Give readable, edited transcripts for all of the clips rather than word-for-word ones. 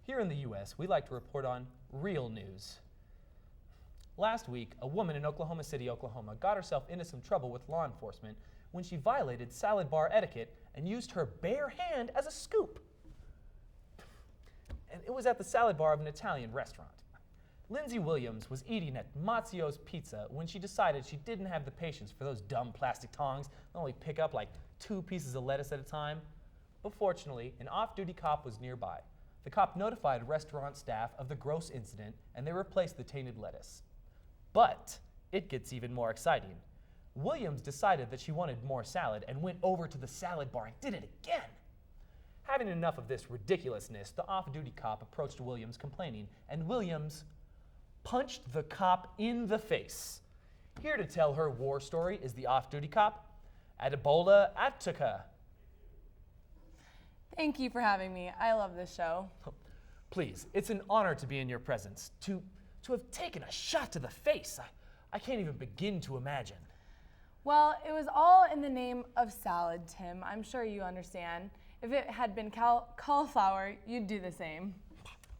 Here in the U.S., we like to report on real news. Last week, a woman in Oklahoma City, Oklahoma, got herself into some trouble with law enforcement when she violated salad bar etiquette and used her bare hand as a scoop. And it was at the salad bar of an Italian restaurant. Lindsay Williams was eating at Mazio's Pizza when she decided she didn't have the patience for those dumb plastic tongs that only pick up like 2 pieces of lettuce at a time. But fortunately, an off-duty cop was nearby. The cop notified restaurant staff of the gross incident, and they replaced the tainted lettuce. But it gets even more exciting. Williams decided that she wanted more salad and went over to the salad bar and did it again. Having enough of this ridiculousness, the off-duty cop approached Williams complaining, and Williams punched the cop in the face. Here to tell her war story is the off-duty cop, Adebola Atuka. Thank you for having me. I love this show. Please, it's an honor to be in your presence. To have taken a shot to the face, I can't even begin to imagine. Well, it was all in the name of salad, Tim. I'm sure you understand. If it had been cauliflower, you'd do the same.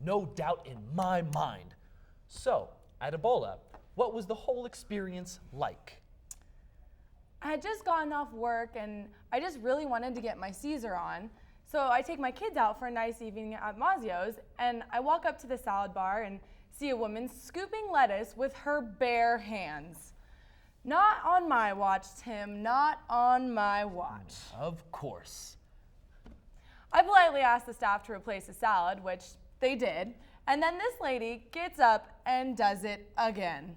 No doubt in my mind. So, Adebola, what was the whole experience like? I had just gotten off work and I just really wanted to get my Caesar on. So I take my kids out for a nice evening at Mazio's and I walk up to the salad bar and see a woman scooping lettuce with her bare hands. Not on my watch, Tim, not on my watch. Of course. I politely asked the staff to replace the salad, which they did, and then this lady gets up and does it again.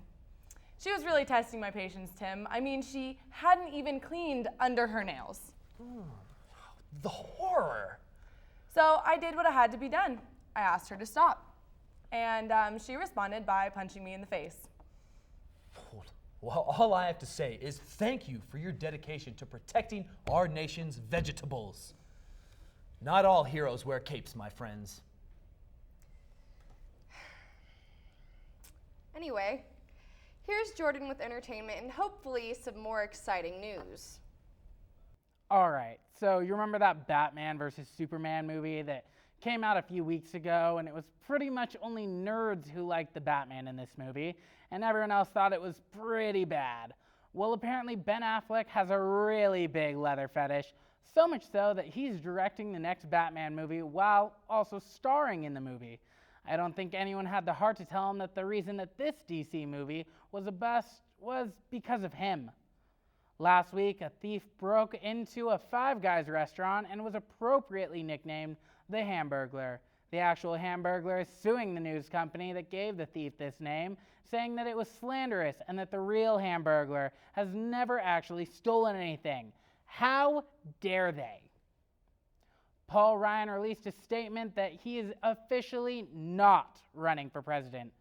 She was really testing my patience, Tim. I mean, she hadn't even cleaned under her nails. The horror. So I did what had to be done. I asked her to stop. And she responded by punching me in the face. Well, all I have to say is thank you for your dedication to protecting our nation's vegetables. Not all heroes wear capes, my friends. Anyway, here's Jordan with entertainment and hopefully some more exciting news. All right, so you remember that Batman versus Superman movie that came out a few weeks ago, and it was pretty much only nerds who liked the Batman in this movie, and everyone else thought it was pretty bad. Well, apparently Ben Affleck has a really big leather fetish, so much so that he's directing the next Batman movie while also starring in the movie. I don't think anyone had the heart to tell him that the reason that this DC movie was a bust was because of him. Last week, a thief broke into a Five Guys restaurant and was appropriately nicknamed the Hamburglar. The actual Hamburglar is suing the news company that gave the thief this name, saying that it was slanderous and that the real Hamburglar has never actually stolen anything. How dare they? Paul Ryan released a statement that he is officially not running for president.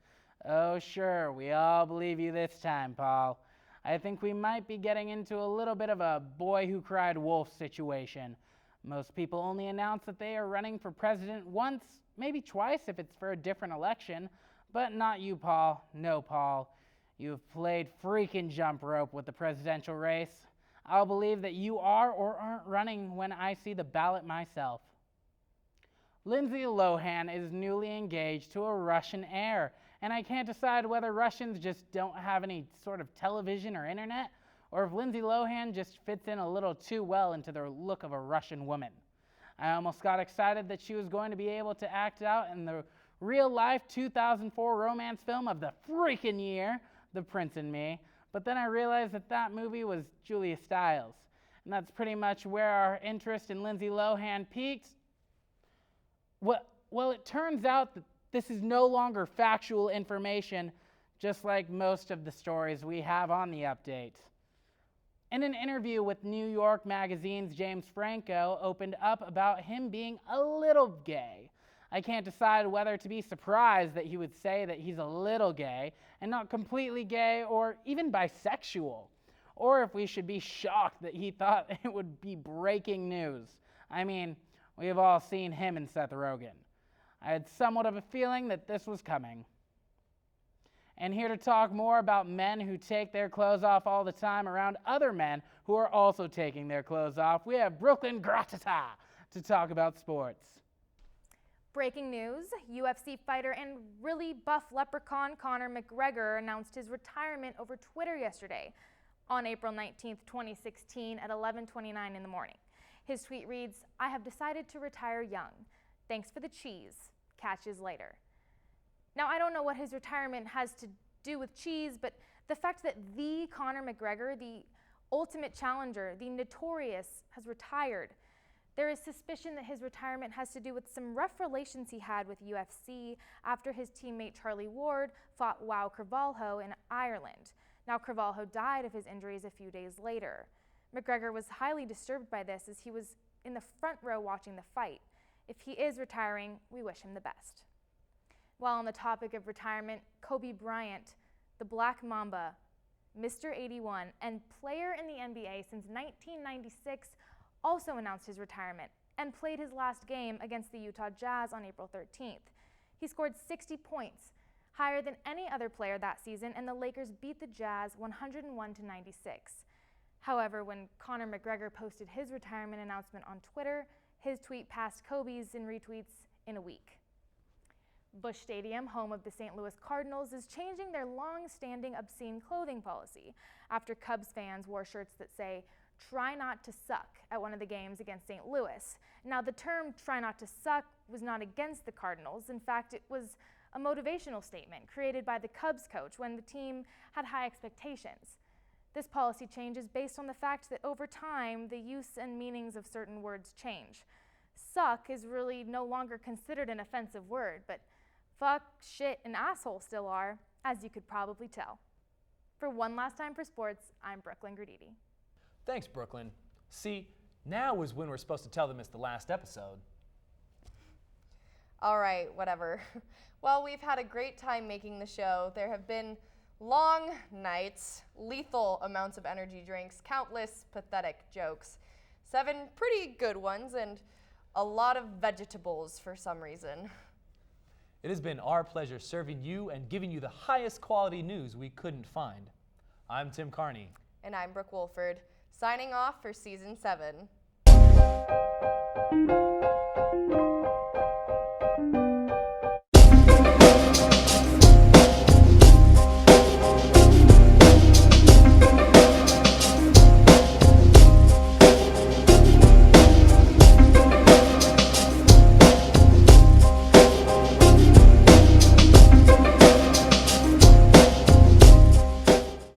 Oh sure, we all believe you this time, Paul. I think we might be getting into a little bit of a boy who cried wolf situation. Most people only announce that they are running for president once, maybe twice if it's for a different election, but not you, Paul. No, Paul. You've played freaking jump rope with the presidential race. I'll believe that you are or aren't running when I see the ballot myself. Lindsay Lohan is newly engaged to a Russian heir, and I can't decide whether Russians just don't have any sort of television or internet, or if Lindsay Lohan just fits in a little too well into the look of a Russian woman. I almost got excited that she was going to be able to act out in the real-life 2004 romance film of the freaking year, The Prince and Me, but then I realized that that movie was Julia Stiles, and that's pretty much where our interest in Lindsay Lohan peaked. Well, it turns out that this is no longer factual information, just like most of the stories we have on the update. In an interview with New York Magazine's James Franco opened up about him being a little gay. I can't decide whether to be surprised that he would say that he's a little gay and not completely gay or even bisexual, or if we should be shocked that he thought it would be breaking news. I mean, we have all seen him and Seth Rogen. I had somewhat of a feeling that this was coming. And here to talk more about men who take their clothes off all the time around other men who are also taking their clothes off, we have Brookelynn Graditi to talk about sports. Breaking news, UFC fighter and really buff leprechaun Conor McGregor announced his retirement over Twitter yesterday on April 19, 2016 at 11:29 in the morning. His tweet reads, "I have decided to retire young. Thanks for the cheese. Catches later." Now, I don't know what his retirement has to do with cheese, but the fact that the Conor McGregor, the ultimate challenger, the notorious, has retired. There is suspicion that his retirement has to do with some rough relations he had with UFC after his teammate Charlie Ward fought Wow Carvalho in Ireland. Now, Carvalho died of his injuries a few days later. McGregor was highly disturbed by this as he was in the front row watching the fight. If he is retiring, we wish him the best. While on the topic of retirement, Kobe Bryant, the Black Mamba, Mr. 81, and player in the NBA since 1996, also announced his retirement and played his last game against the Utah Jazz on April 13th. He scored 60 points, higher than any other player that season, and the Lakers beat the Jazz 101-96. However, when Conor McGregor posted his retirement announcement on Twitter, his tweet passed Kobe's in retweets in a week. Busch Stadium, home of the St. Louis Cardinals, is changing their long-standing obscene clothing policy after Cubs fans wore shirts that say, "Try not to suck" at one of the games against St. Louis. Now, the term "try not to suck" was not against the Cardinals. In fact, it was a motivational statement created by the Cubs coach when the team had high expectations. This policy change is based on the fact that over time, the use and meanings of certain words change. Suck is really no longer considered an offensive word, but fuck, shit, and asshole still are, as you could probably tell. For One Last Time for Sports, I'm Brookelynn Graditi. Thanks, Brookelynn. See, now is when we're supposed to tell them it's the last episode. All right, whatever. Well, we've had a great time making the show. There have been long nights, lethal amounts of energy drinks, countless pathetic jokes, 7 pretty good ones, and a lot of vegetables for some reason. It has been our pleasure serving you and giving you the highest quality news we couldn't find. I'm Tim Kearny. And I'm Brooke Wolford, signing off for Season 7.